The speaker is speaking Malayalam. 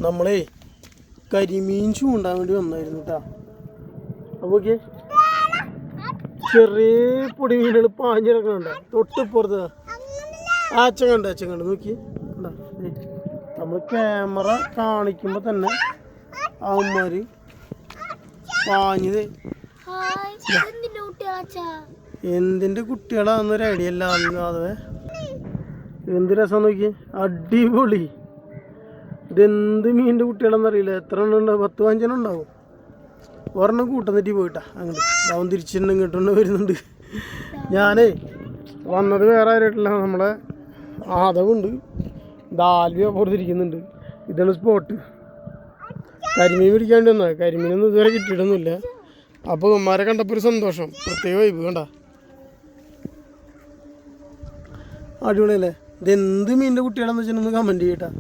നമ്മളെ കരിമീൻ ചൂണ്ടാൻ വേണ്ടി വന്നായിരുന്നു കേട്ടാ. അപ്പോൾ ചെറിയ പൊടിമീനുകൾ പാഞ്ഞിടക്കണുണ്ട്. തൊട്ടിപ്പുറത്ത് അച്ഛൻ കണ്ട് നോക്കി. നമ്മൾ ക്യാമറ കാണിക്കുമ്പോൾ തന്നെ അവന്മാർ പാഞ്ഞത് എന്തിൻ്റെ കുട്ടികളാന്നൊരു ഐഡിയ അല്ല. അതെ എന്ത് രസം നോക്കി, അടിപൊളി. ഇതെന്ത് മീനിൻ്റെ കുട്ടികളെന്നറിയില്ല. എത്ര എണ്ണം ഉണ്ടാവും? 10-15 ഉണ്ടാവും. ഒരെണ്ണം കൂട്ടം തെറ്റി പോയിട്ടാ. അങ്ങോട്ട് അവൻ തിരിച്ചിട്ട് ഇങ്ങോട്ട് വരുന്നുണ്ട്. ഞാനേ വന്നത് വേറെ ആരായിട്ടില്ല, നമ്മളെ ആദവുണ്ട്, ദാൽവി പുറത്തിരിക്കുന്നുണ്ട്. ഇതാണ് സ്പോട്ട്. കരിമീൻ പിടിക്കാണ്ട് വന്നാൽ കരിമീനൊന്നും ഇതുവരെ കിട്ടിയിട്ടൊന്നുമില്ല. അപ്പോൾ ഉമ്മാരെ കണ്ടപ്പോൾ ഒരു സന്തോഷം, പ്രത്യേക വൈബ്. കണ്ട അടിപൊളിയല്ലേ? ഇതെന്ത് മീനിൻ്റെ കുട്ടികളെന്ന് വെച്ചിട്ടൊന്ന് കമൻറ്റ് ചെയ്യട്ടാ.